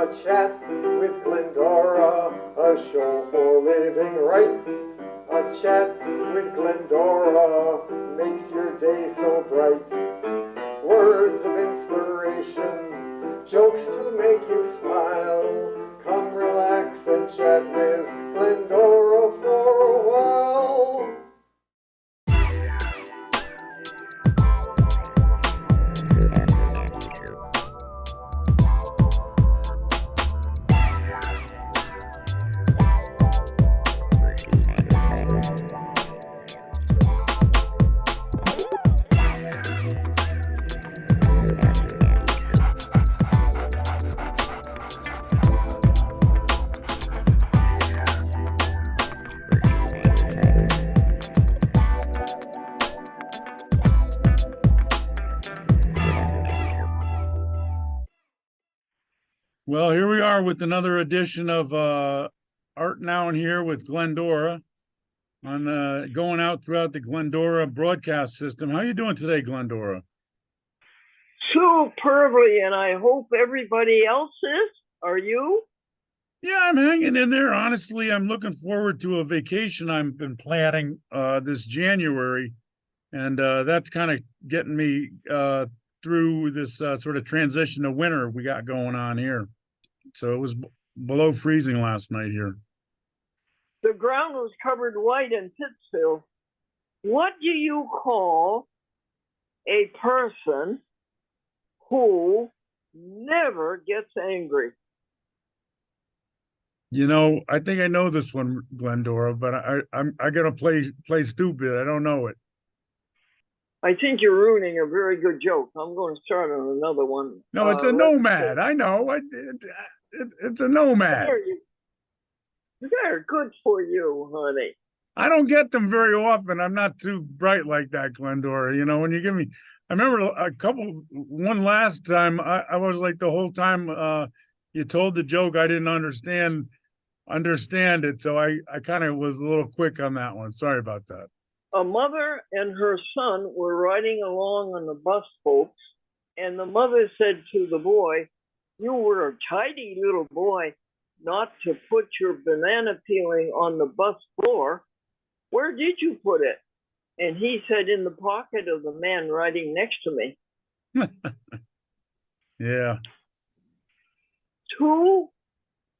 A chat with Glendora, a show for living right. A chat with Glendora makes your day so bright. Words of inspiration, jokes to make you smile. Come relax and chat with Glendora for a while. Well, here we are with another edition of Art Now and Here with Glendora on going out throughout the Glendora broadcast system. How are you doing today, Glendora? Superbly, and I hope everybody else is. Are you? Yeah, I'm hanging in there. Honestly, I'm looking forward to a vacation I've been planning this January, and that's kind of getting me through this sort of transition to winter we got going on here. So it was below freezing last night here. The ground was covered white in Pittsfield. What do you call a person who never gets angry? You know, I think I know this one, Glendora, but I'm gonna play stupid. I don't know it. I think you're ruining a very good joke. I'm going to start on another one. No, it's a nomad. I know. It's a nomad. They're good for you, honey. I don't get them very often. I'm not too bright like that, Glendora. You know, when you give me, I remember one last time, I was like the whole time you told the joke, I didn't understand it. So I kind of was a little quick on that one. Sorry about that. A mother and her son were riding along on the bus, folks, and the mother said to the boy, "You were a tidy little boy not to put your banana peeling on the bus floor. Where did you put it?" And he said, "In the pocket of the man riding next to me." Yeah. Two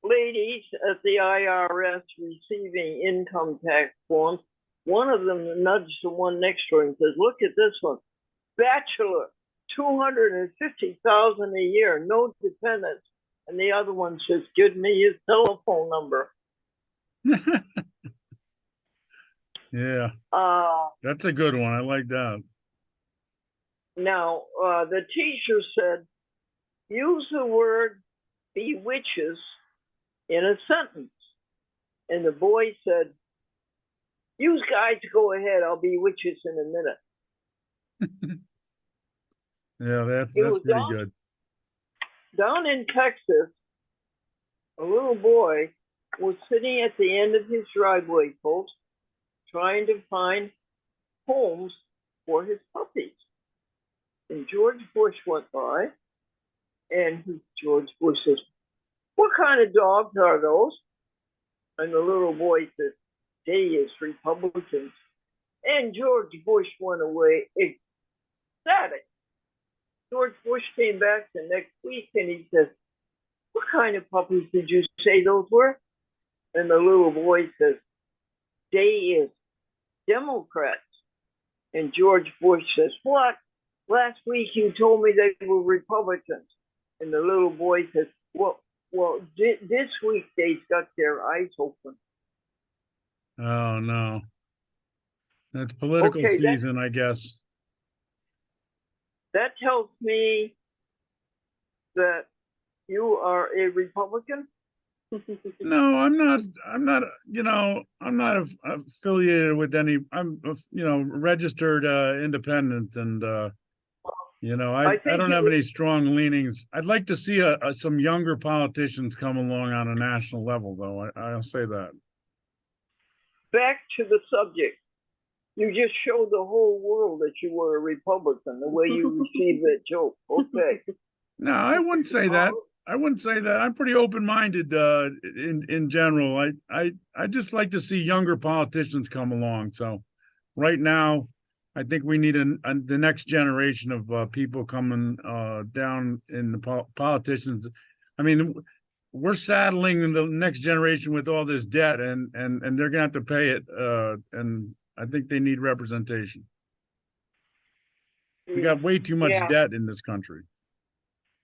ladies at the IRS receiving income tax forms. One of them nudged the one next to her and says, "Look at this one. Bachelor, $250,000 a year, no dependents." And the other one says, "Give me his telephone number." Yeah. That's a good one. I like that. Now, the teacher said, use the word bewitches in a sentence. And the boy said, "You guys go ahead. I'll bewitch us in a minute." Yeah, that's pretty good. Down in Texas, a little boy was sitting at the end of his driveway, folks, trying to find homes for his puppies. And George Bush went by, and George Bush says, "What kind of dogs are those?" And the little boy says, "They is Republicans." And George Bush went away ecstatic. George Bush came back the next week and he says, "What kind of puppies did you say those were?" And the little boy says, "They is Democrats." And George Bush says, "What? Last week you told me they were Republicans." And the little boy says, well, this week they've got their eyes open." Oh, no. That's political season, I guess. That tells me that you are a Republican. No, I'm not, I'm not affiliated with any, I'm, registered independent, and, I don't have any strong leanings. I'd like to see some younger politicians come along on a national level, though. I'll say that. Back to the subject. You just showed the whole world that you were a Republican, the way you received that joke. Okay. No, I wouldn't say that. I wouldn't say that. I'm pretty open-minded in general. I just like to see younger politicians come along. So right now, I think we need the next generation of people coming down in the politicians. I mean, we're saddling the next generation with all this debt, and they're gonna have to pay it. And I think they need representation. We got way too much Yeah. debt in this country.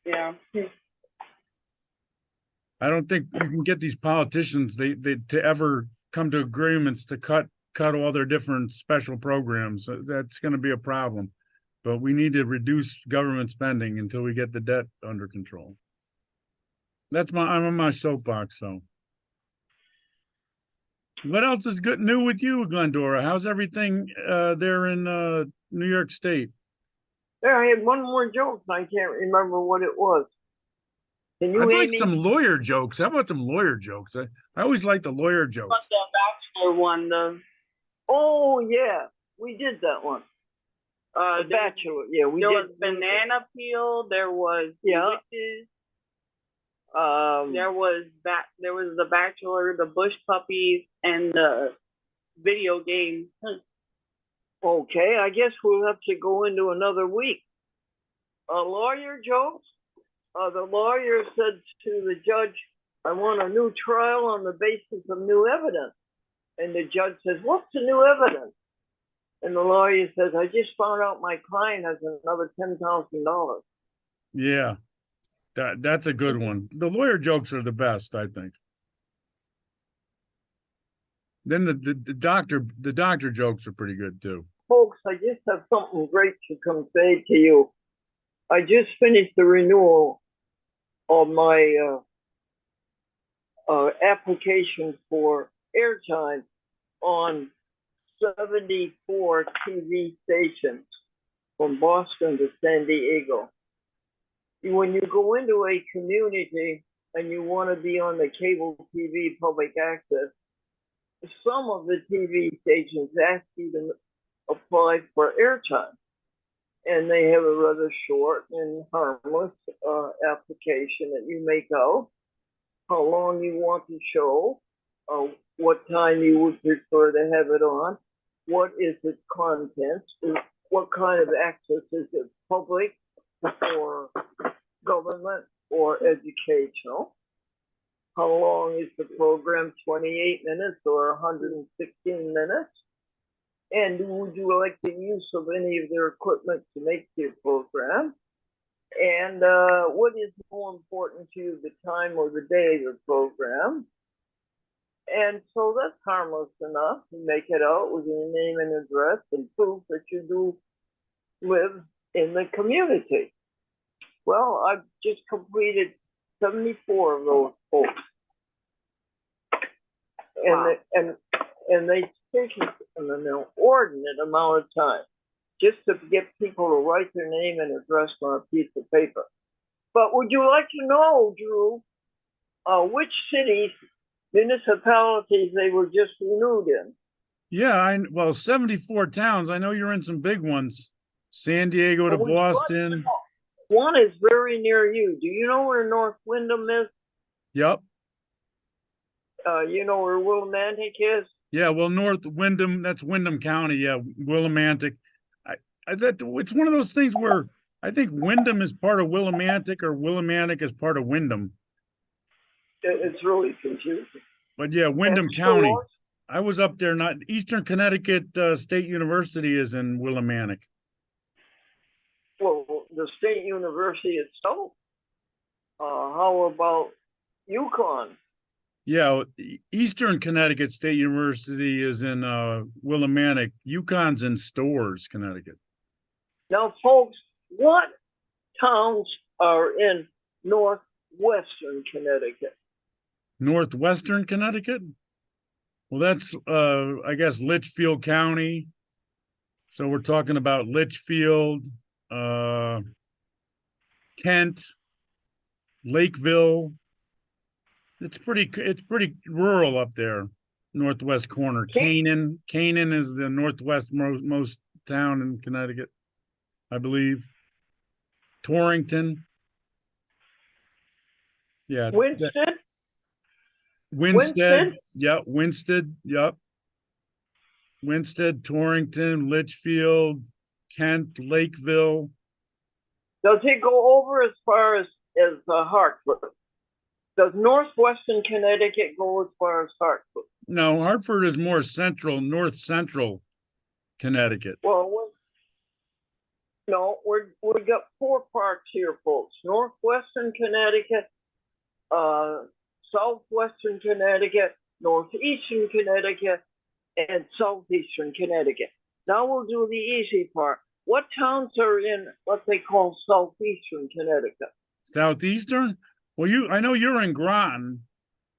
Yeah. I don't think you can get these politicians they to ever come to agreements to cut all their different special programs. That's going to be a problem. But we need to reduce government spending until we get the debt under control. I'm on my soapbox. So, what else is good new with you, Glendora? How's everything there in New York State? There, I had one more joke. I can't remember what it was. Can you I'd hear like me? some lawyer jokes. How about some lawyer jokes? I always like the lawyer jokes. The Bachelor one, Oh yeah, we did that one. The Bachelor. Yeah, we there did. was banana peel. There was Yeah. witches. There was the Bachelor, the Bush puppies, and the video game. Okay, I guess we'll have to go into another week. Lawyer jokes. The lawyer said to the judge, "I want a new trial on the basis of new evidence." And the judge says, "What's the new evidence?" And the lawyer says, "I just found out my client has another $10,000. Yeah, that's a good one. The lawyer jokes are the best, I think. Then the doctor jokes are pretty good too. Folks, I just have something great to convey to you. I just finished the renewal of my application for airtime on 74 TV stations from Boston to San Diego. When you go into a community and you want to be on the cable TV public access, some of the TV stations ask you to apply for airtime. And they have a rather short and harmless application that you make out, how long you want to show, what time you would prefer to have it on, what is its content, what kind of access is it, public or government or educational, how long is the program, 28 minutes or 116 minutes, and would you like the use of any of their equipment to make your program, and what is more important to you, the time or the day of the program. And so that's harmless enough. You make it out with your name and address and proof that you do live in the community. Well, I've just completed 74 of those folks. Wow. And they take an inordinate amount of time just to get people to write their name and address on a piece of paper. But would you like to know, Drew, which cities, municipalities they were just renewed in? Yeah, 74 towns. I know you're in some big ones. San Diego to Boston. One is very near you. Do you know where North Wyndham is? Yep. You know where Willimantic is? Yeah, well, North Wyndham, that's Wyndham County. Yeah, Willimantic. It's one of those things where I think Wyndham is part of Willimantic or Willimantic is part of Wyndham. It's really confusing. But yeah, Wyndham County. I was up there. Not Eastern Connecticut State University is in Willimantic. Well, the state university itself. How about Yukon? Yeah, Eastern Connecticut State University is in Willimantic. Yukon's in Storrs, Connecticut. Now, folks, what towns are in northwestern Connecticut? Northwestern Connecticut? Well, that's, I guess, Litchfield County. So we're talking about Litchfield, Kent, Lakeville. It's pretty rural up there, northwest corner. Canaan is the northwest most town in Connecticut, I believe. Torrington. Yeah. Winston? Winsted. Yep. Winsted. Yep. Winsted, Torrington, Litchfield, Kent, Lakeville. Does it go over as far as Hartford? Does northwestern Connecticut go as far as Hartford? No, Hartford is more central, north central Connecticut. Well, no, we got 4 parts here, folks. Northwestern Connecticut, southwestern Connecticut, northeastern Connecticut, and southeastern Connecticut. Now we'll do the easy part. What towns are in what they call southeastern Connecticut? Southeastern? Well, I know you're in Groton.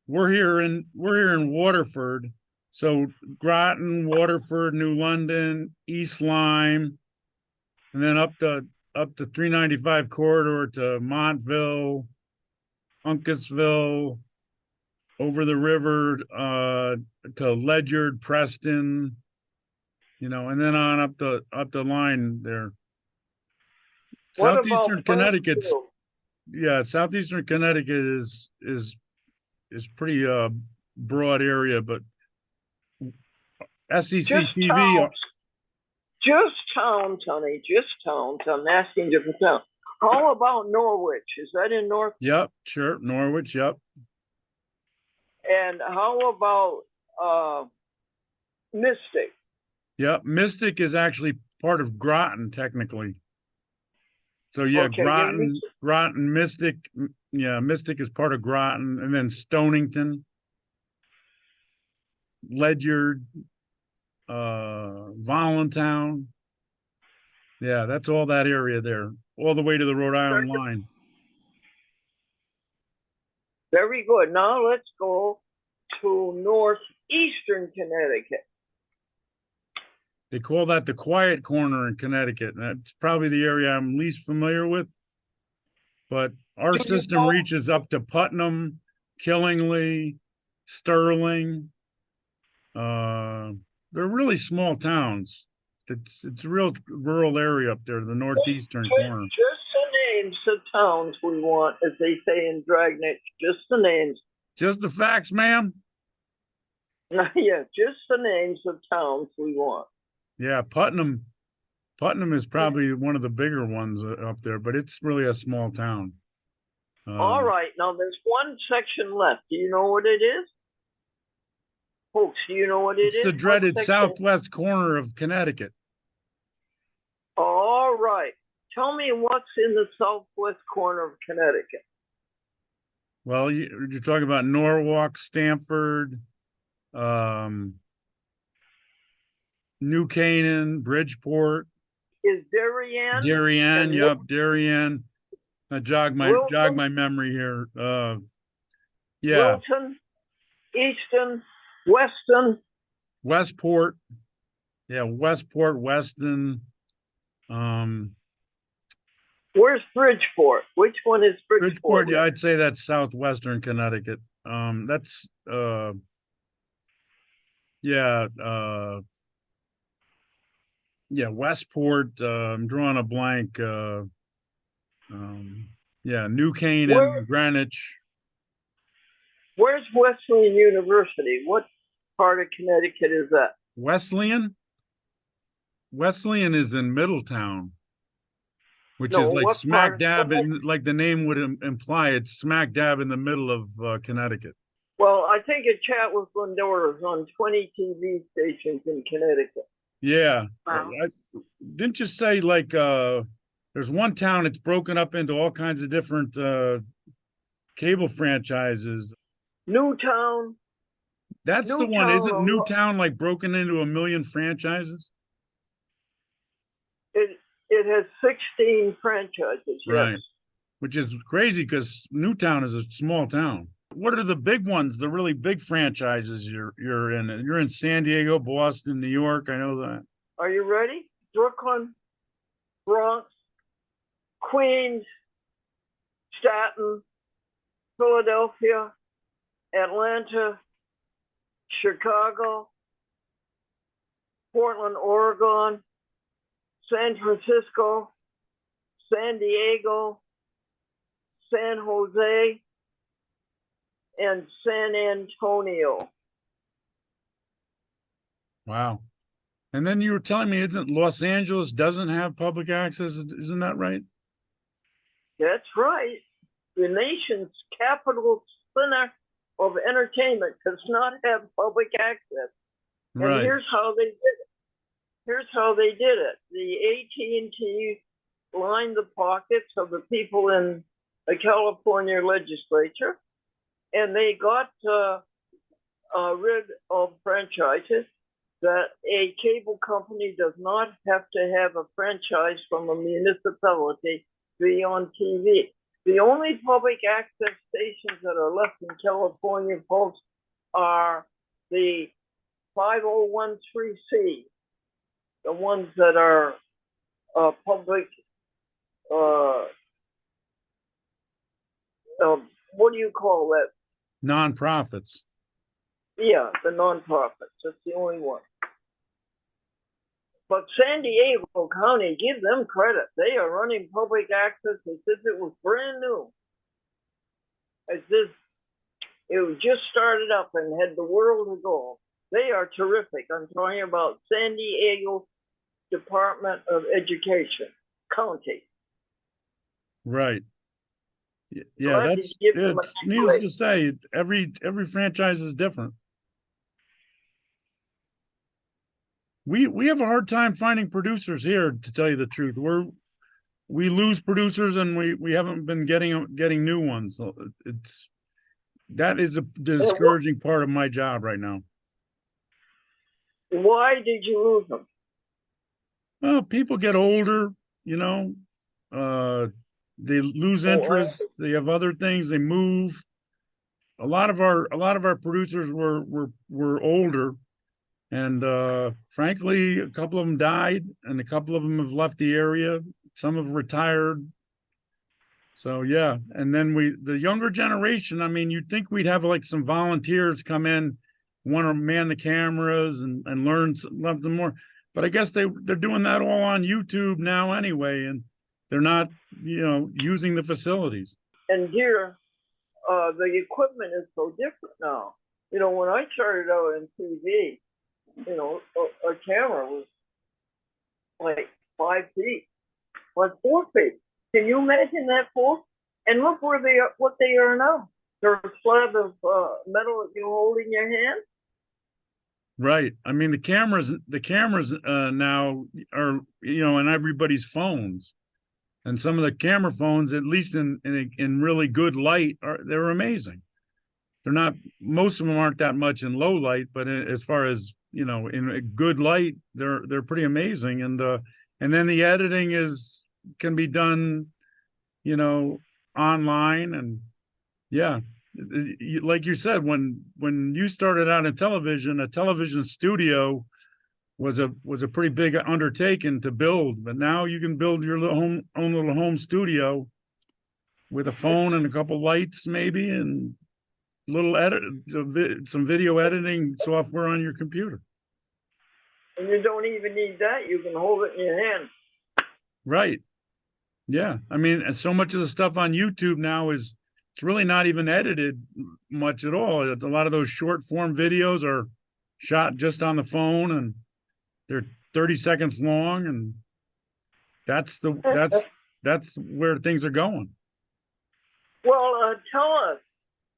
We're here in Waterford. So Groton, Waterford, New London, East Lyme, and then up the 395 corridor to Montville, Uncasville, over the river to Ledyard, Preston, and then on up the line there. What Southeastern about Connecticut. Bloomfield? Yeah, southeastern Connecticut is pretty broad area, but SEC Just TV. towns. Just towns, honey. Just towns. I'm asking different towns. How about Norwich? Is that in North? Yep, sure. Norwich, yep. And how about Mystic? Yep, Mystic is actually part of Groton, technically. So yeah, Okay, Groton, Mystic. Yeah, Mystic is part of Groton, and then Stonington, Ledyard, Voluntown. Yeah, that's all that area there, all the way to the Rhode Island line. Very good. Now let's go to northeastern Connecticut. They call that the quiet corner in Connecticut. That's probably the area I'm least familiar with. But our system reaches up to Putnam, Killingly, Sterling. They're really small towns. It's a real rural area up there, the northeastern corner. Just the names of towns we want, as they say in Dragnet. Just the names. Just the facts, ma'am. Yeah, just the names of towns we want. Yeah, Putnam is probably one of the bigger ones up there, but it's really a small town. All right, now there's one section left. Do you know what it is? Folks, do you know what it is? It's the dreaded southwest corner of Connecticut. All right. Tell me what's in the southwest corner of Connecticut. Well, you're talking about Norwalk, Stamford, New Canaan, Bridgeport. Is Darien? Darien, yep, Darien. Jog my memory here. Yeah. Wilton, Easton, Weston. Westport. Yeah, Westport, Weston. Where's Bridgeport? Which one is Bridgeport? Bridgeport, yeah, I'd say that's southwestern Connecticut. That's Westport. I'm drawing a blank. New Canaan, Greenwich. Where's Wesleyan University? What part of Connecticut is that? Wesleyan? Wesleyan is in Middletown, which is like smack dab in, like the name would imply, it's smack dab in the middle of Connecticut. Well, I think a chat with Glendora is on 20 TV stations in Connecticut. Yeah. Wow. Didn't you say like there's one town that's broken up into all kinds of different cable franchises? Newtown. That's the one. Isn't Newtown like broken into a million franchises? It has 16 franchises, right? Yes. Which is crazy because Newtown is a small town. What are the big ones? The really big franchises you're in? You're in San Diego, Boston, New York. I know that. Are you ready? Brooklyn, Bronx, Queens, Staten, Philadelphia, Atlanta, Chicago, Portland, Oregon, San Francisco, San Diego, San Jose, and San Antonio. Wow. And then you were telling me, isn't Los Angeles doesn't have public access? Isn't that right? That's right. The nation's capital center of entertainment does not have public access. Right. And here's how they did it. The AT&T lined the pockets of the people in the California legislature, and they got rid of franchises that a cable company does not have to have a franchise from a municipality to be on TV. The only public access stations that are left in California, folks, are the 5013C, the ones that are public, what do you call that? Nonprofits. Yeah, the nonprofits. That's the only one. But San Diego County, give them credit. They are running public access as if it was brand new. As if it was just started up and had the world to go. They are terrific. I'm talking about San Diego Department of Education, County. Right. Yeah, that's it's needless to say, every franchise is different. We have a hard time finding producers here, to tell you the truth. We lose producers and we haven't been getting new ones. So that is a discouraging part of my job right now. Why did you lose them? Well, people get older, you know, they lose interest. They have other things. They move. A lot of our producers were older, and frankly, a couple of them died, and a couple of them have left the area. Some have retired. So yeah, and then the younger generation. I mean, you'd think we'd have like some volunteers come in, want to man the cameras and learn something more. But I guess they're doing that all on YouTube now anyway, and they're not, using the facilities. And here, the equipment is so different now. When I started out in TV, a camera was like 5 feet, like 4 feet. Can you imagine that, folks? And look what they are now. They're a slab of metal that you hold in your hand. Right. I mean, the cameras now are, in everybody's phones. And some of the camera phones, at least in really good light, they're amazing. They're not, most of them aren't that much in low light, but as far as, in a good light, they're pretty amazing. And then the editing can be done, online. And yeah, like you said, when you started out in television, a television studio was a pretty big undertaking to build, but now you can build your own little home studio with a phone and a couple lights maybe, and some video editing software on your computer. And you don't even need that. You can hold it in your hand. Right. Yeah. I mean, so much of the stuff on YouTube now it's really not even edited much at all. A lot of those short form videos are shot just on the phone, and they're 30 seconds long, and that's where things are going. Well, tell us,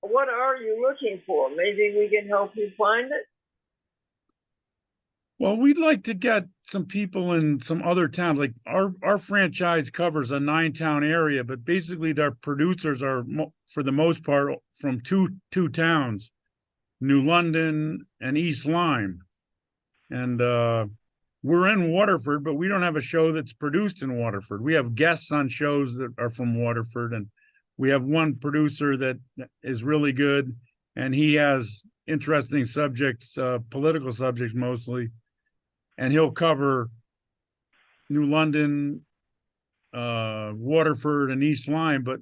what are you looking for? Maybe we can help you find it. Well, we'd like to get some people in some other towns. Like our franchise covers a 9-town area, but basically our producers are, for the most part, from two towns, New London and East Lyme. And we're in Waterford, but we don't have a show that's produced in Waterford. We have guests on shows that are from Waterford, and we have one producer that is really good, and he has interesting subjects, political subjects mostly, and he'll cover New London, Waterford, and East Lyme. But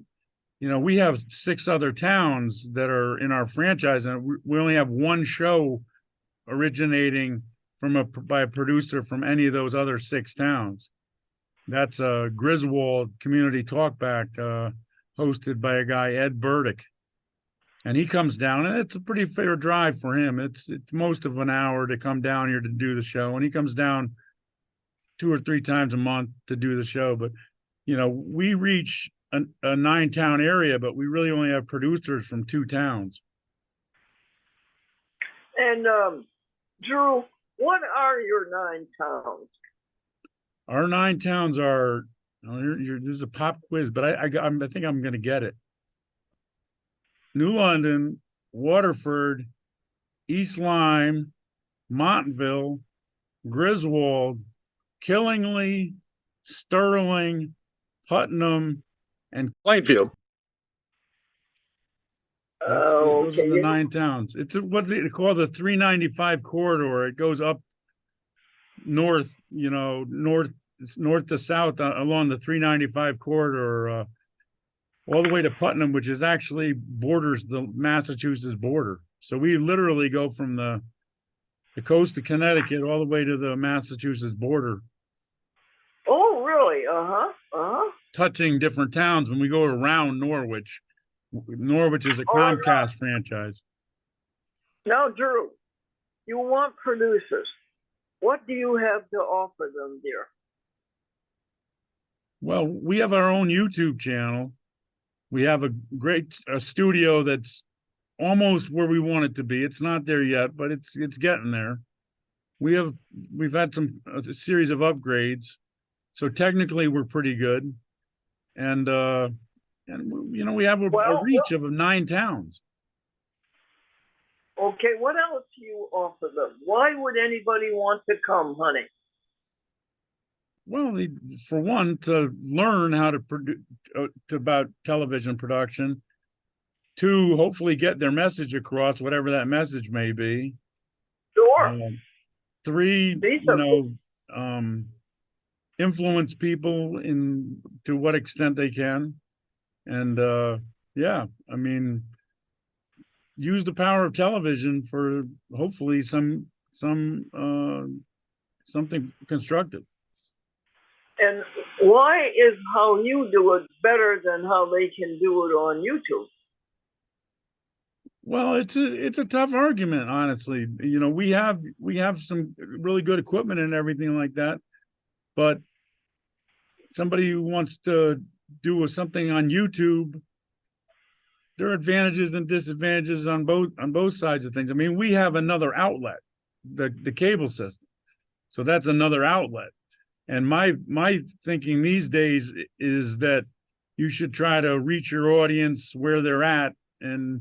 we have 6 other towns that are in our franchise, and we only have one show originating by a producer from any of those other 6 towns. That's Griswold Community Talkback, hosted by a guy, Ed Burdick. and he comes down, and it's a pretty fair drive for him. It's most of an hour to come down here to do the show, and he comes down 2 or 3 times a month to do the show. But we reach a 9-town area, but we really only have producers from 2 towns. And Drew, what are your 9 towns? Our 9 towns are. This is a pop quiz, but I think I'm going to get it. New London, Waterford, East Lyme, Montville, Griswold, Killingly, Sterling, Putnam, and Plainfield. Those are the 9 towns. It's what they call the 395 corridor. It goes up north, north to south along the 395 corridor, all the way to Putnam, which is actually borders the Massachusetts border. So we literally go from the coast of Connecticut all the way to the Massachusetts border. Oh, really? Touching different towns when we go around Norwich. Norwich is a Comcast franchise. Now, Drew, you want producers. What do you have to offer them, dear? Well, we have our own YouTube channel. We have a great studio that's almost where we want it to be. It's not there yet, but it's getting there. We've had a series of upgrades, so technically we're pretty good, and we have a reach of 9 towns. Okay, what else do you offer them? Why would anybody want to come, honey? Well, for one, to learn how to produce about television production. 2, hopefully get their message across, whatever that message may be. Sure. 3, influence people to what extent they can, and use the power of television for hopefully something constructive. And why is how you do it better than how they can do it on YouTube? Well, it's a tough argument, honestly. We have some really good equipment and everything like that, but somebody who wants to do something on YouTube, there are advantages and disadvantages on both sides of things. I mean, we have another outlet, the cable system, so that's another outlet. And my thinking these days is that you should try to reach your audience where they're at and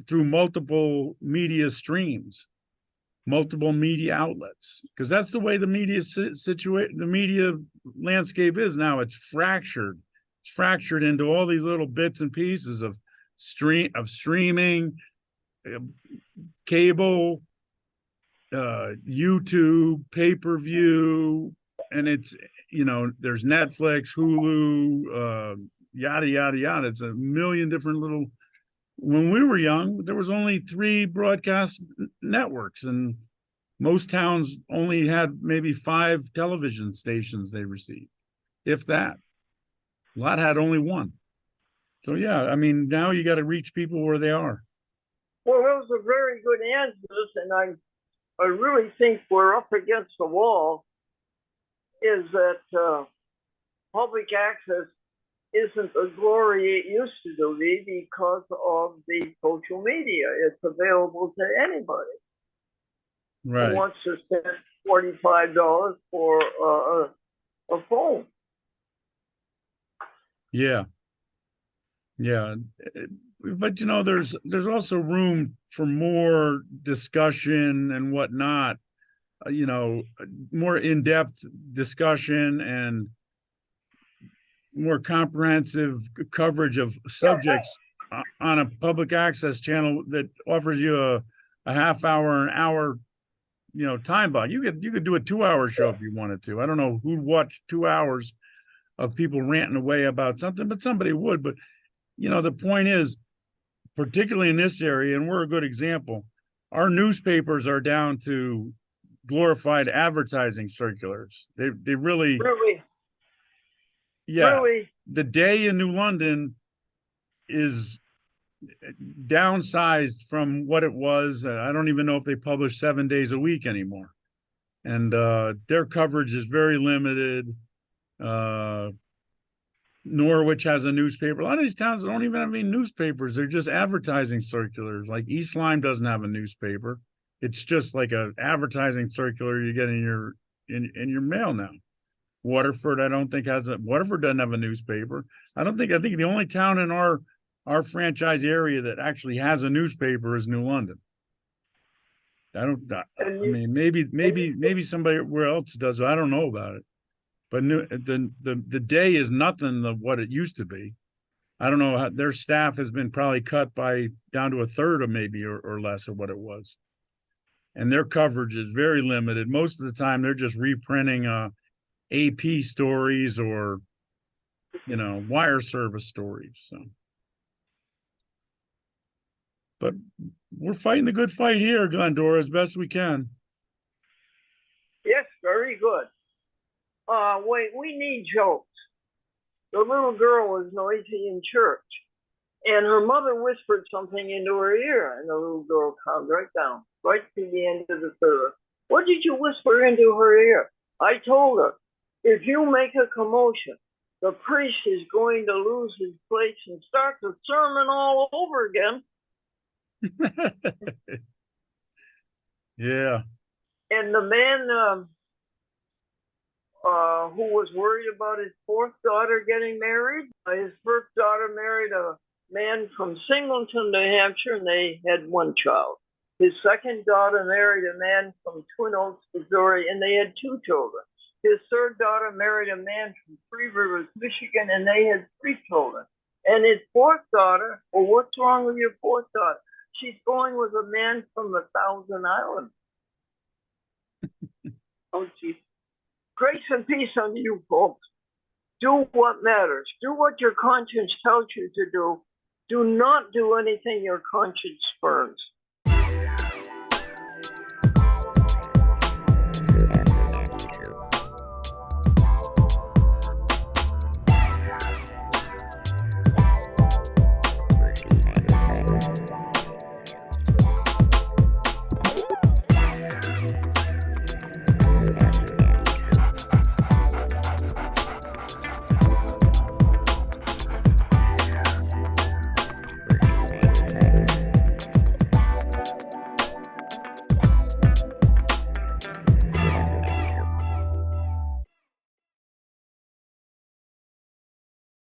through multiple media streams, multiple media outlets, because that's the way the media the media landscape is now. It's fractured. It's fractured into all these little bits and pieces of streaming, cable, YouTube, pay-per-view, and it's there's Netflix, Hulu, yada yada yada. It's a million different little. When we were young, there was only 3 broadcast networks, and most towns only had maybe 5 television stations they received, if that. A lot had only 1. So yeah, I mean, now you got to reach people where they are. Well, those are very good answers, and I really think we're up against the wall. Is that public access isn't the glory it used to be because of the social media. It's available to anybody who wants to spend $45 for a phone. Yeah. But there's also room for more discussion and whatnot, more in-depth discussion and more comprehensive coverage of subjects on a public access channel that offers you a half hour, an hour, time block. You could do a 2-hour show if you wanted to. I don't know who'd watch 2 hours of people ranting away about something, but somebody would. But the point is, particularly in this area, and we're a good example, our newspapers are down to glorified advertising circulars. They really. Yeah, really? The Day in New London is downsized from what it was. I don't even know if they publish 7 days a week anymore. And their coverage is very limited. Norwich has a newspaper. A lot of these towns don't even have any newspapers. They're just advertising circulars. Like East Lyme doesn't have a newspaper. It's just like a advertising circular you get in your mail now. Waterford, I don't think Waterford doesn't have a newspaper. I think the only town in our franchise area that actually has a newspaper is New London. I mean, maybe somebody where else does, but I don't know about it. But the day is nothing of what it used to be. I don't know how their staff has been probably cut down to a third of maybe or less of what it was. And their coverage is very limited. Most of the time they're just reprinting AP stories or wire service stories. So, but we're fighting the good fight here, Glendora, as best we can. Yes, very good. Wait, we need jokes. The little girl was noisy in church, and her mother whispered something into her ear, and the little girl calmed right down, right to the end of the service. What did you whisper into her ear? I told her, if you make a commotion, the priest is going to lose his place and start the sermon all over again. Yeah. And the man who was worried about his fourth daughter getting married, his first daughter married a man from Singleton, New Hampshire, and they had one child. His second daughter married a man from Twin Oaks, Missouri, and they had two children. His third daughter married a man from Three Rivers, Michigan, and they had three children. And his fourth daughter, well, what's wrong with your fourth daughter? She's going with a man from the Thousand Islands. Oh, geez. Grace and peace unto you, folks. Do what matters. Do what your conscience tells you to do. Do not do anything your conscience spurns.